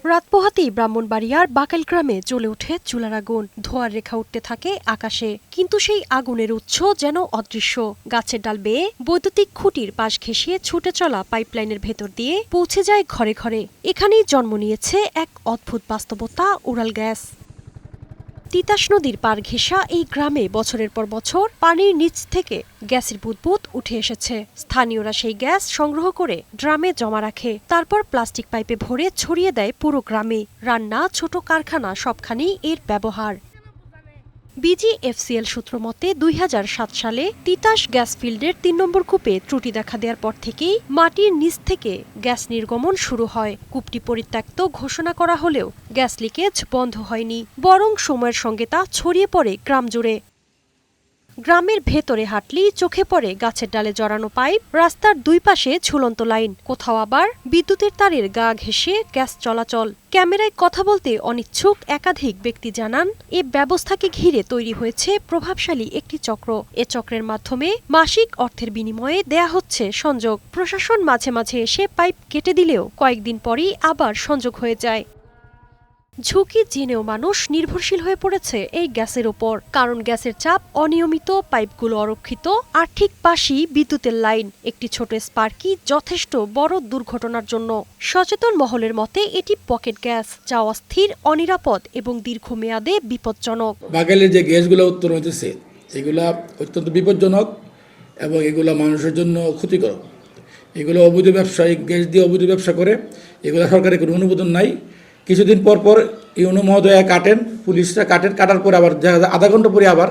রাত পোহাতেই ব্রাহ্মণবাড়িয়ার বাকাইল গ্রামে জ্বলে ওঠে চুলার আগুন। ধোঁয়ার রেখা উঠতে থাকে আকাশে, কিন্তু সেই আগুনের উৎস যেন অদৃশ্য। গাছের ডাল বেয়ে বৈদ্যুতিক খুঁটির পাশ ঘেঁষিয়ে ছুটে চলা পাইপলাইনের ভেতর দিয়ে পৌঁছে যায় ঘরে ঘরে। এখানেই জন্ম নিয়েছে এক অদ্ভুত বাস্তবতা, উড়াল গ্যাস। তিতাস নদীর পার ঘেঁষা এই গ্রামে বছরের পর বছর পানির নিচ থেকে গ্যাসের বুদবুদ উঠে এসেছে। স্থানীয়রা সেই গ্যাস সংগ্রহ করে ড্রামে জমা রাখে, তারপর প্লাস্টিক পাইপে ভরে ছড়িয়ে দেয় পুরো গ্রামে। রান্না, ছোট কারখানা সবখানেই এর ব্যবহার। বিজিএফসিএল সূত্র মতে ২০০৭ সালে তিতাস গ্যাস ফিল্ডের ৩ নম্বর কূপে ত্রুটি দেখা দেওয়ার পর থেকেই মাটির নিচ থেকে গ্যাস নির্গমন শুরু হয়। কূপটি পরিত্যক্ত ঘোষণা করা হলেও গ্যাস লিকেজ বন্ধ হয়নি, বরং সময়ের সঙ্গে তা ছড়িয়ে পড়ে গ্রাম জুড়ে। গ্রামের ভেতরে হাঁটলেই চোখে পড়ে গাছের ডালে জড়ানো পাইপ, রাস্তার দুই পাশে ঝুলন্ত লাইন, কোথাও আবার বিদ্যুতের তারের গা ঘেঁষে গ্যাস চলাচল। ক্যামেরায় কথা বলতে অনিচ্ছুক একাধিক ব্যক্তি জানান, এ ব্যবস্থাকে ঘিরে তৈরি হয়েছে প্রভাবশালী একটি চক্র। এ চক্রের মাধ্যমে মাসিক অর্থের বিনিময়ে দেয়া হচ্ছে সংযোগ। প্রশাসন মাঝে মাঝে এসে পাইপ কেটে দিলেও কয়েকদিন পরই আবার সংযোগ হয়ে যায়। ঝুঁকি জেনেও মানুষ নির্ভরশীল হয়ে পড়েছে এই গ্যাসের ওপর, কারণ গ্যাসের চাপ অনিয়মিত, পাইপগুলো অরক্ষিত, আর ঠিক পাশেই বিদ্যুতের লাইন। একটি ছোট স্পার্কই যথেষ্ট বড় দুর্ঘটনার জন্য। সচেতন মহলের মতে এটি পকেট গ্যাস, যা অস্থির, অনিরাপদ এবং দীর্ঘমেয়াদে বিপজ্জনক। বাকাইলের যে গ্যাসগুলো উত্তোলন হইতেছে এগুলা অত্যন্ত বিপজ্জনক এবং এগুলা মানুষের জন্য ক্ষতিকর। এগুলো অবৈধ ব্যবসায়িক গ্যাস দিয়ে অবৈধ ব্যবসা করে, এগুলো সরকারের কোনো অনুমোদন নাই। কিছুদিন পর পর ইউনো মহোদয়া কাটেন, পুলিশরা কাটার পরে আবার আধা ঘন্টা পরে আবার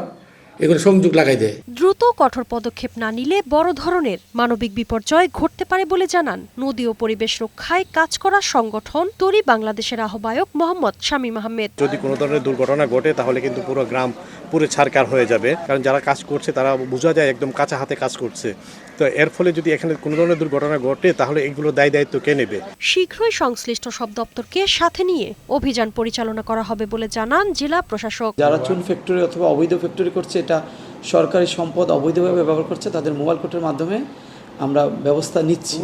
এগুলো সংযোগ লাগাই দেয়। দ্রুত কঠোর পদক্ষেপ না নিলে বড় ধরনের মানবিক বিপর্যয় ঘটতে পারে বলে জানান নদী ও পরিবেশ রক্ষায় কাজ করা সংগঠন তরি বাংলাদেশের আহ্বায়ক মোহাম্মদ শামীম আহমেদ। যদি কোনো ধরনের দুর্ঘটনা ঘটে তাহলে কিন্তু পুরো গ্রাম পুরো ছারকার হয়ে যাবে, কারণ যারা কাজ করছে তারা বোঝা যায় একদম কাঁচা হাতে কাজ করছে। তো এর ফলে যদি এখানে কোনো ধরনের দুর্ঘটনা ঘটে তাহলে এগুলো দায়িত্ব কে নেবে? শীঘ্রই সংশ্লিষ্ট সব দপ্তরকে সাথে নিয়ে অভিযান পরিচালনা করা হবে বলে জানান জেলা প্রশাসক। যারা চুন ফ্যাক্টরি অথবা অবৈধ ফ্যাক্টরি করছে, এটা সরকারি সম্পদ অবৈধভাবে ব্যবহার করছে, তাদের মোবাইল কোর্টের মাধ্যমে আমরা ব্যবস্থা নিচ্ছি।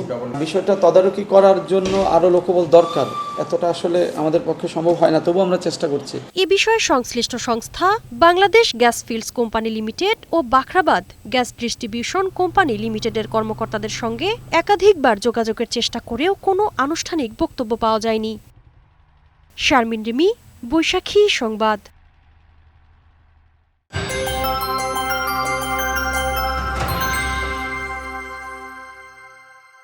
বিষয়টা তদারকি করার জন্য আরও লোকবল দরকার, এতটা আসলে আমাদের পক্ষে সম্ভব হয় না, তবু আমরা চেষ্টা করছি। এ বিষয়ে সংশ্লিষ্ট সংস্থা Bangladesh Gas Fields Company Limited ও বাখরাবাদ গ্যাস ডিস্ট্রিবিউশন কোম্পানি লিমিটেডের কর্মকর্তাদের সঙ্গে একাধিকবার যোগাযোগের চেষ্টা করেও কোনো আনুষ্ঠানিক বক্তব্য পাওয়া যায়নি। শারমিন রিমি, বৈশাখী সংবাদ।